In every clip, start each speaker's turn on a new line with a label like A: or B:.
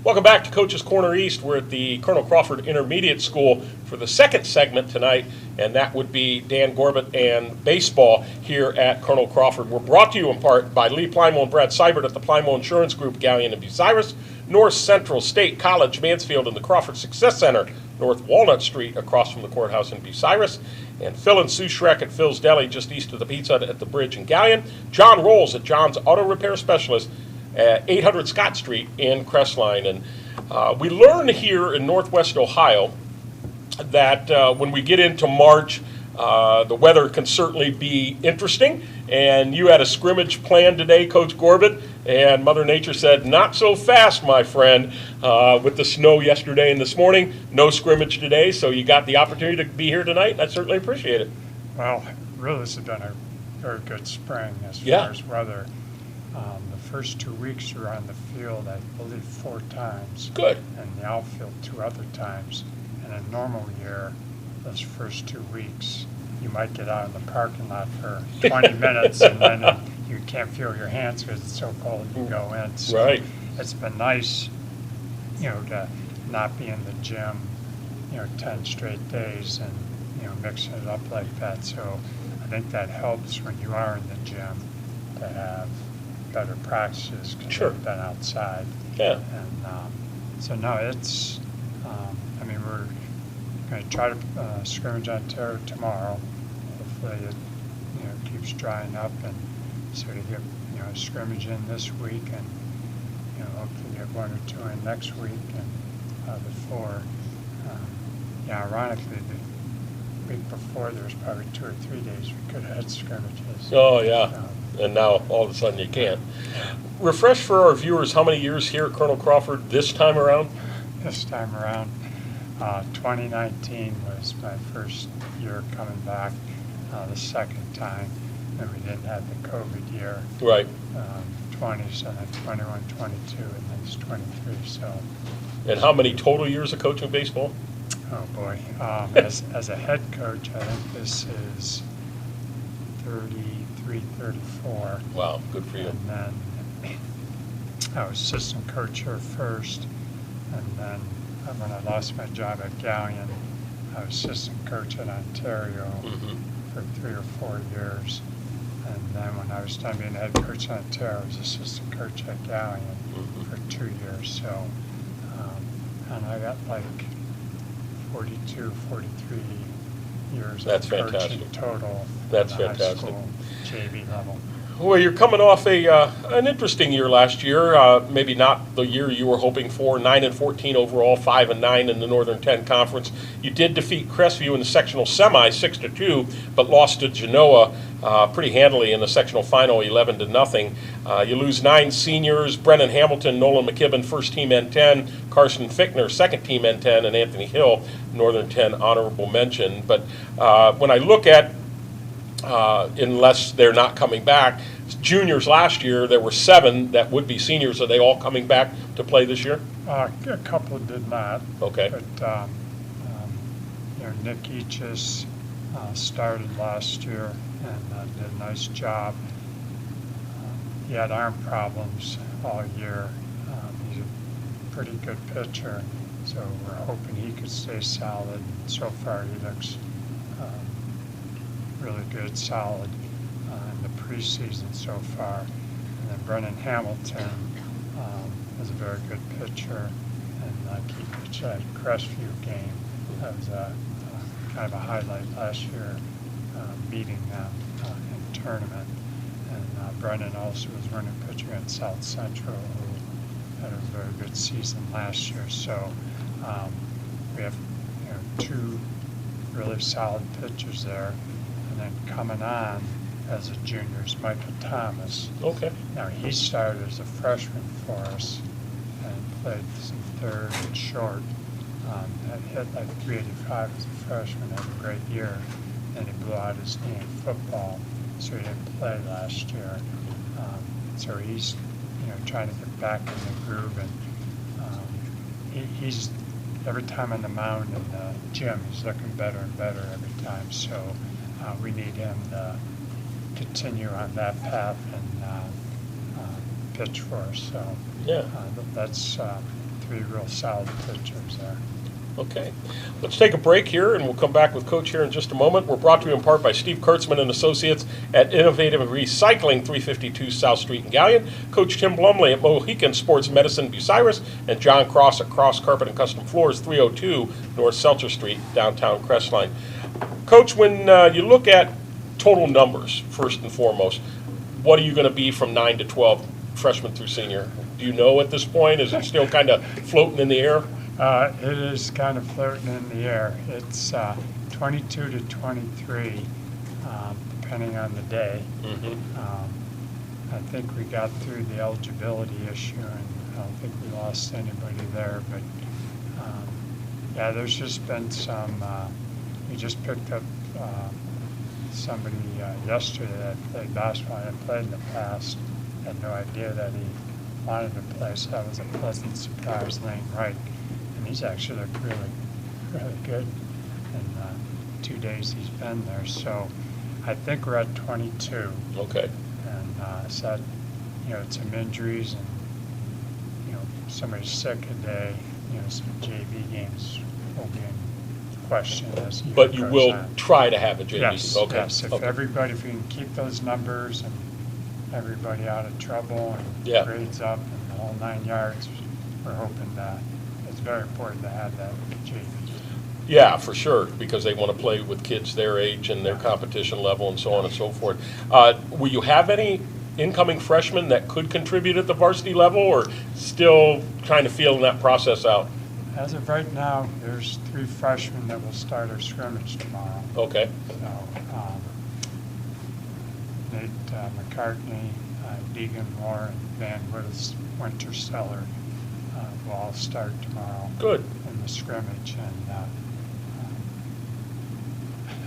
A: Welcome back to Coach's Corner East. We're at the Colonel Crawford Intermediate School for the second segment tonight, and that would be Dan Gorbett and baseball here at Colonel Crawford. We're brought to you in part by Lee Plymouth and Brad Seibert at the Plymouth Insurance Group, Gallion and Bucyrus, North Central State College, Mansfield, and the Crawford Success Center, North Walnut Street, across from the courthouse in Bucyrus, and Phil and Sue Schreck at Phil's Deli, just east of the Pizza Hut at the Bridge in Gallion, John Rolls at John's Auto Repair Specialist at 800 Scott Street in Crestline. And we learn here in Northwest Ohio that when we get into March, the weather can certainly be interesting. And you had a scrimmage planned today, Coach Gorbett, and Mother Nature said, not so fast, my friend, with the snow yesterday and this morning. No scrimmage today, so you got the opportunity to be here tonight, and I certainly appreciate it.
B: Well, really, this has been a very good spring as far as weather. The first 2 weeks you were on the field, I believe, 4 times.
A: Good.
B: And the outfield 2 other times. In a normal year, those first 2 weeks, you might get out in the parking lot for 20 minutes and then you can't feel your hands because it's so cold you go in. So
A: right.
B: It's been nice, to not be in the gym, 10 straight days and, mixing it up like that. So I think that helps when you are in the gym to have better practices because you've been outside.
A: Yeah.
B: And so no, it's, we're going to try to scrimmage Ontario tomorrow. Hopefully it, keeps drying up and so to get, a scrimmage in this week and, hopefully get 1 or 2 in next week and before. Ironically, the week before there was probably 2 or 3 days we could have had scrimmages.
A: Oh, yeah. And now all of a sudden you can't. Refresh for our viewers how many years here at Colonel Crawford this time around?
B: This time around, 2019 was my first year coming back. The second time, and we didn't have the COVID year.
A: Right.
B: 20, so then 21, 22, and then it's 23. So.
A: And how many total years of coaching baseball?
B: Oh boy, as a head coach, I think this is 33, 34.
A: Wow, good for you.
B: And then I was assistant coach here first, and then when I lost my job at Gallion, I was assistant coach at Ontario for 3 or 4 years. And then when I was done being head coach at Ontario, I was assistant coach at Gallion for 2 years. So, and I got like 42, 43 years
A: That's
B: of
A: fantastic.
B: coaching total.
A: That's
B: at the
A: fantastic.
B: High school, JV level.
A: Well, you're coming off an interesting year last year. Maybe not the year you were hoping for. 9-14 overall, 5-9 in the Northern 10 Conference. You did defeat Crestview in the sectional semi 6-2, but lost to Genoa pretty handily in the sectional final 11-0. You lose 9 seniors: Brennan Hamilton, Nolan McKibben, first team N10, Carson Fickner, second team N10, and Anthony Hill, Northern 10 honorable mention. But when I look at unless they're not coming back. Juniors last year, there were 7 that would be seniors. Are they all coming back to play this year?
B: A couple did not.
A: Okay.
B: But, Nick Eachis started last year and did a nice job. He had arm problems all year. He's a pretty good pitcher, so we're hoping he could stay solid. So far, he looks really good, solid in the preseason so far. And then Brennan Hamilton is a very good pitcher, and he pitched that Crestview game. That was kind of a highlight last year, beating them in tournament. And Brennan also was running pitcher at South Central, who had a very good season last year. So we have 2 really solid pitchers there. And then coming on as a junior is Michael Thomas.
A: Okay.
B: Now he started as a freshman for us and played some third and short. Had hit like 385 as a freshman, had a great year. Then he blew out his knee in football, so he didn't play last year. So he's trying to get back in the groove, and he's every time on the mound in the gym, he's looking better and better every time. So. We need him to continue on that path and pitch for us. So
A: yeah,
B: that's three real solid pitchers there.
A: Okay. Let's take a break here, and we'll come back with Coach here in just a moment. We're brought to you in part by Steve Kurtzman and Associates at Innovative Recycling, 352 South Street in Gallion, Coach Tim Blumley at Mohican Sports Medicine, Bucyrus, and John Cross at Cross Carpet and Custom Floors, 302 North Seltzer Street, downtown Crestline. Coach, when you look at total numbers, first and foremost, what are you going to be from 9 to 12, freshman through senior? Do you know at this point? Is it still kind of floating in the air?
B: It is kind of floating in the air. It's 22 to 23, depending on the day. I think we got through the eligibility issue, and I don't think we lost anybody there. But yeah, there's just been some. We just picked up somebody yesterday that played basketball. I played in the past. Had no idea that he wanted to play, so that was a pleasant surprise. Lane Wright. He's actually looked really, really good in 2 days he's been there. So I think we're at 22.
A: Okay.
B: And said, some injuries and, somebody's sick a day, some JV games will be in question as the year
A: But you
B: goes
A: will
B: on.
A: try to have a JV.
B: Yes,
A: Okay.
B: yes. If
A: Okay.
B: if we can keep those numbers and everybody out of trouble and
A: Yeah.
B: grades up and the whole 9 yards, we're hoping that it's very important to have that JV.
A: Yeah, for sure, because they want to play with kids their age and their competition level and so on and so forth. Will you have any incoming freshmen that could contribute at the varsity level, or still kind of feeling that process out?
B: As of right now, there's 3 freshmen that will start our scrimmage tomorrow.
A: Okay.
B: So, Nate McCartney, Deegan Moore, and Van Wintersteller will all start tomorrow.
A: Good.
B: In the scrimmage, and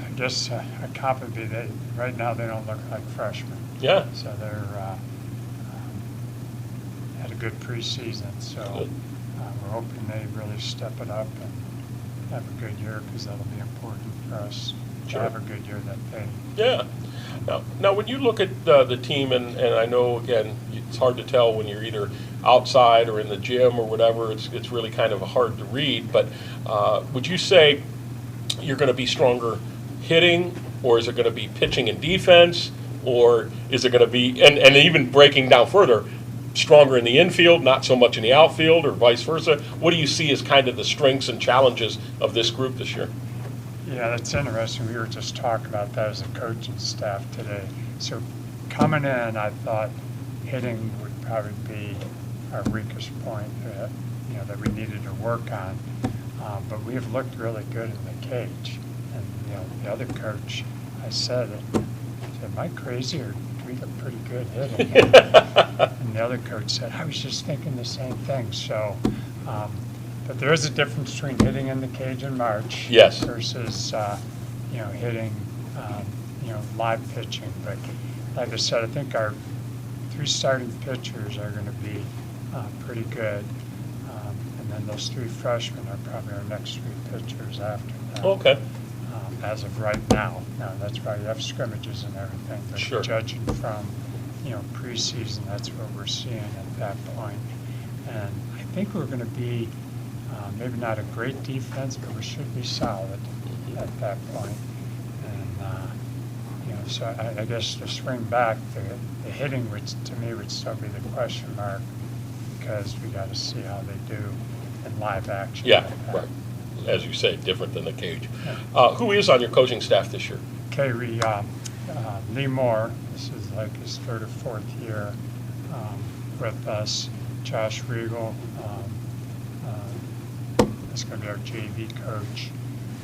B: I guess a comment would be that right now they don't look like freshmen.
A: Yeah.
B: So they're had a good preseason. So
A: Good.
B: we're hoping they really step it up and have a good year, because that'll be important for us
A: Sure.
B: to have a good year that they.
A: Yeah. Now, when you look at the team, and I know, again, it's hard to tell when you're either outside or in the gym or whatever, it's really kind of hard to read, but would you say you're going to be stronger hitting, or is it going to be pitching and defense, or is it going to be, and even breaking down further, stronger in the infield, not so much in the outfield, or vice versa? What do you see as kind of the strengths and challenges of this group this year?
B: Yeah, that's interesting. We were just talking about that as a coaching staff today. So coming in, I thought hitting would probably be our weakest point, that we needed to work on. But we have looked really good in the cage. And, the other coach, I said, am I crazy, or do we look pretty good hitting? And the other coach said, I was just thinking the same thing. So, but there is a difference between hitting in the cage in March.
A: Yes.
B: Versus, hitting, live pitching. But like I said, I think our 3 starting pitchers are going to be pretty good. And then those 3 freshmen are probably our next 3 pitchers after that.
A: Okay.
B: As of right now. Now, that's why you have scrimmages and everything. But
A: Sure.
B: judging from, preseason, that's what we're seeing at that point. And I think we're going to be maybe not a great defense, but we should be solid at that point. And, so I guess to swing back, the hitting to me would still be the question mark, because we got to see how they do in live action.
A: Yeah,
B: like that.
A: right. As you say, different than the cage.
B: Yeah.
A: Who is on your coaching staff this year?
B: Okay, Lee Moore, this is like his 3rd or 4th year with us. Josh Riegel, is going to be our JV coach.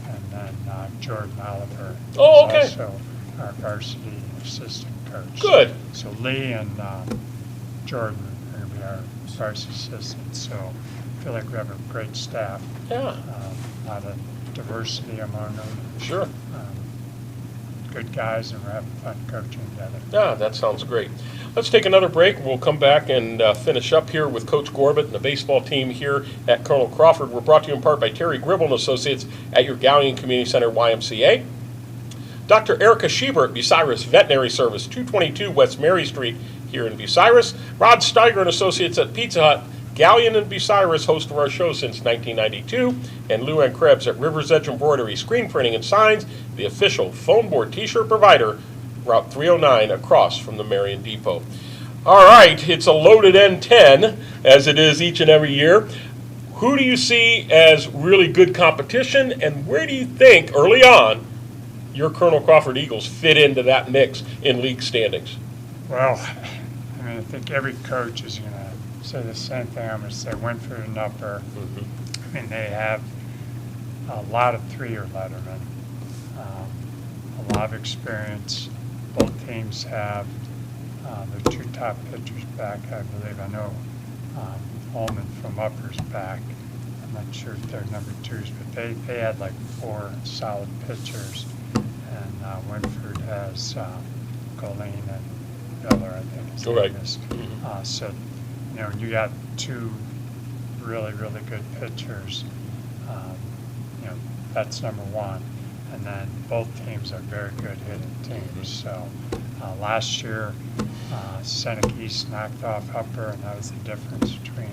B: And then Jordan Oliver
A: Oh,
B: is
A: okay.
B: also our varsity assistant coach.
A: Good.
B: So Lee and Jordan are going to be our varsity assistants. So I feel like we have a great staff.
A: Yeah,
B: A lot of diversity among them.
A: sure.
B: Good guys, and we're having fun coaching together.
A: Yeah, that sounds great. Let's take another break. We'll come back and finish up here with Coach Gorbett and the baseball team here at Colonel Crawford. We're brought to you in part by Terry Gribble and Associates at your Gallion Community Center YMCA. Dr. Erica Schieber at Bucyrus Veterinary Service, 222 West Mary Street here in Bucyrus. Rod Steiger and Associates at Pizza Hut, Galleon and Bucyrus, host of our show since 1992, and Lou and Krebs at River's Edge Embroidery, Screen Printing and Signs, the official phone board t-shirt provider, Route 309 across from the Marion Depot. All right, it's a loaded N10, as it is each and every year. Who do you see as really good competition, and where do you think, early on, your Colonel Crawford Eagles fit into that mix in league standings?
B: Well, I mean, I think every coach is going to say the same thing. I'm going to say Winford and Upper. I mean, they have a lot of three-year lettermen, a lot of experience. Both teams have their two top pitchers back, I believe. I know Holman from Upper's back. I'm not sure if they're number twos, but they had like 4 solid pitchers. And Winford has Colleen and Miller, I think his name is. So, you know, you got 2 really, really good pitchers. You know, that's number one. And then both teams are very good hitting teams. So last year, Seneca East knocked off Upper, and that was the difference between,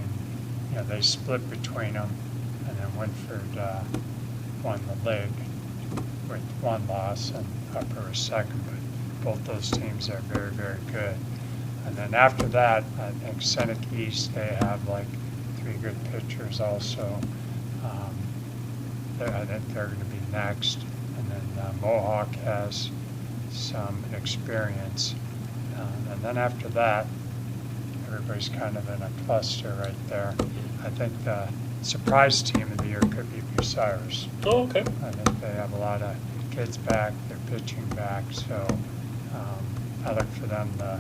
B: you know, they split between them, and then Winford won the league with 1 loss, and Upper was second. But both those teams are very, very good. And then after that, I think Seneca East, they have like 3 good pitchers also. I think they're going to be next. And then Mohawk has some experience. And then after that, everybody's kind of in a cluster right there. I think the surprise team of the year could be Bucyrus.
A: Oh, okay.
B: I think they have a lot of kids back, they're pitching back, so I look for them to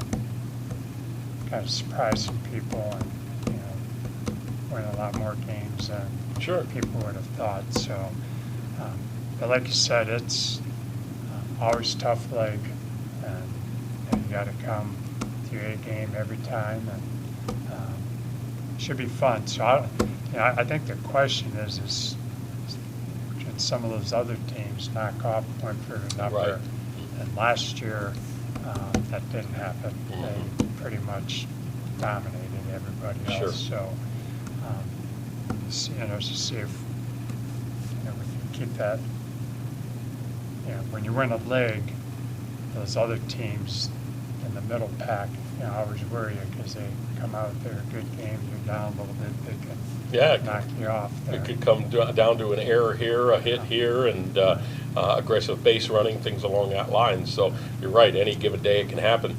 B: kind of surprise some people and, you know, win a lot more games than people would have thought. So, but like you said, it's always tough league, and you got to come to a game every time, and it should be fun. So, I think the question is can some of those other teams knock off Winford and Upper?
A: Right.
B: And last year, that didn't happen. They pretty much dominated everybody else. So, you know, to see if, you know, we can keep that. You know, when you win a league, those other teams in the middle pack, you know, always worry you because they come out with their good game, you're down a little bit, they can knock you off there.
A: It could come down to an error here, a hit here, and aggressive base running, things along that line. So you're right, any given day it can happen.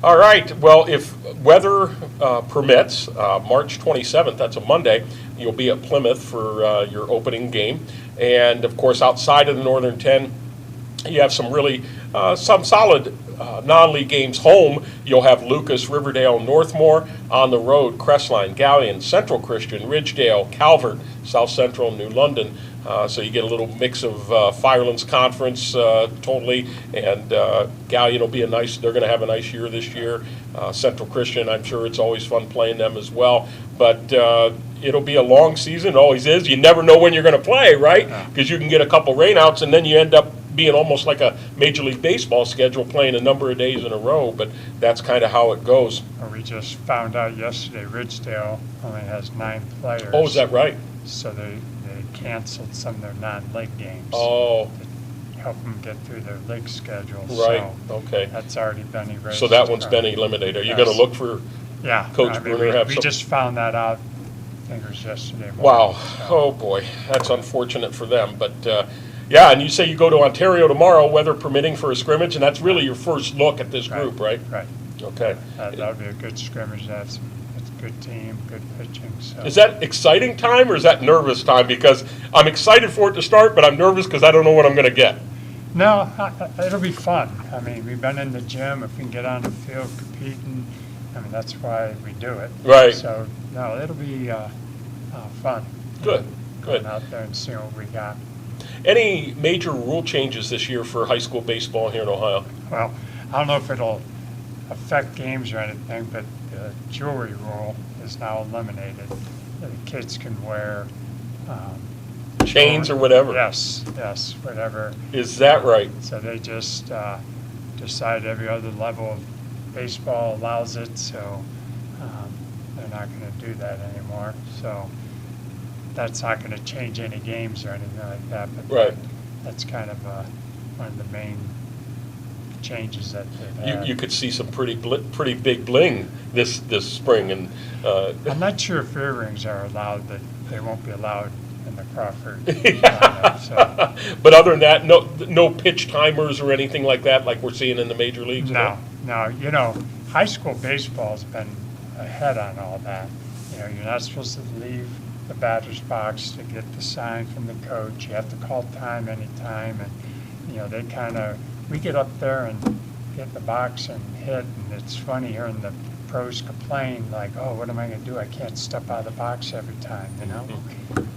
A: All right, well, if weather permits, March 27th, that's a Monday, you'll be at Plymouth for your opening game. And, of course, outside of the Northern 10, you have some really, some solid non-league games home. You'll have Lucas, Riverdale, Northmore. On the road, Crestline, Galleon, Central Christian, Ridgedale, Calvert, South Central, New London. So you get a little mix of Firelands Conference totally, and Galleon will be they're going to have a nice year this year. Central Christian, I'm sure it's always fun playing them as well. But it'll be a long season, it always is. You never know when you're going to play, right? Because you can get a couple rainouts, and then you end up being almost like a Major League Baseball schedule, playing a number of days in a row, but that's kind of how it goes.
B: Well, we just found out yesterday Ridgedale only has 9 players.
A: Oh, is that right?
B: So they canceled some of their non-league games.
A: Oh.
B: To help them get through their league schedule.
A: Right,
B: so
A: okay.
B: That's already been erased.
A: So that one's been eliminated. Are you going to look for Coach Bruner to have
B: we just found that out, I think it was yesterday morning.
A: Wow.
B: So.
A: Oh, boy. That's unfortunate for them. But, yeah, and you say you go to Ontario tomorrow, weather permitting, for a scrimmage, and that's really your first look at this group, right?
B: Right.
A: Okay.
B: That would be a good scrimmage. That's a good team, good pitching. So.
A: Is that exciting time or is that nervous time? Because I'm excited for it to start, but I'm nervous because I don't know what I'm going to get.
B: No, it'll be fun. I mean, we've been in the gym. If we can get on the field competing, I mean, that's why we do it.
A: Right.
B: So, no, it'll be fun.
A: Good, good.
B: Going out there and seeing what we got.
A: Any major rule changes this year for high school baseball here in Ohio?
B: Well, I don't know if it'll affect games or anything, but the jewelry rule is now eliminated. The kids can wear
A: chains or whatever?
B: Yes, whatever.
A: Is that right?
B: So they just decide every other level of baseball allows it, so they're not going to do that anymore. So that's not going to change any games or anything like that. But
A: Right.
B: that's kind of one of the main changes that they've had.
A: You could see some pretty big bling this spring, and
B: I'm not sure if earrings are allowed, but they won't be allowed in the Crawford lineup, so.
A: But other than that, no pitch timers or anything like that, like we're seeing in the major leagues.
B: No, no. High school baseball's been ahead on all that. You're not supposed to leave the batter's box to get the sign from the coach. You have to call time anytime, and we get up there and get in the box and hit, and it's funny hearing the pros complain like, oh, what am I going to do? I can't step out of the box every time,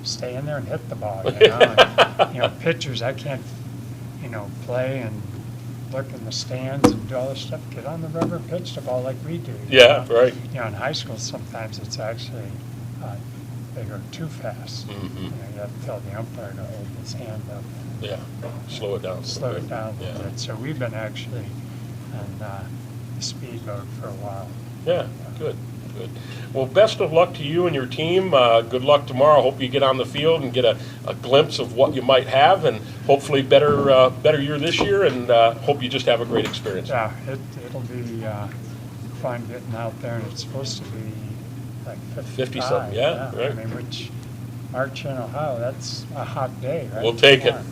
B: Stay in there and hit the ball, And, pitchers, I can't, play and look in the stands and do all this stuff. Get on the rubber and pitch the ball like we do.
A: Yeah, right.
B: In high school, sometimes it's actually they go too fast.
A: Mm-hmm.
B: You have to tell the umpire to hold his hand up.
A: Yeah, slow it down.
B: Slow it down a little
A: Yeah.
B: bit. So we've been actually on the speed mode for a while.
A: Yeah, good. Well, best of luck to you and your team. Good luck tomorrow. Hope you get on the field and get a glimpse of what you might have, and hopefully better year this year, and hope you just have a great experience.
B: Yeah, it'll be fun getting out there, and it's supposed to be like
A: 50-something, yeah, right.
B: I mean, which March in Ohio, that's a hot day, right?
A: We'll take it.
B: All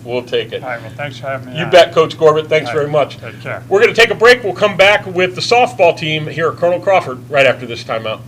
B: right, well, thanks for having me
A: You
B: on.
A: bet, Coach Gorbett. Thanks
B: All
A: very
B: right,
A: much.
B: Take care.
A: We're going to take a break. We'll come back with the softball team here at Colonel Crawford right after this timeout.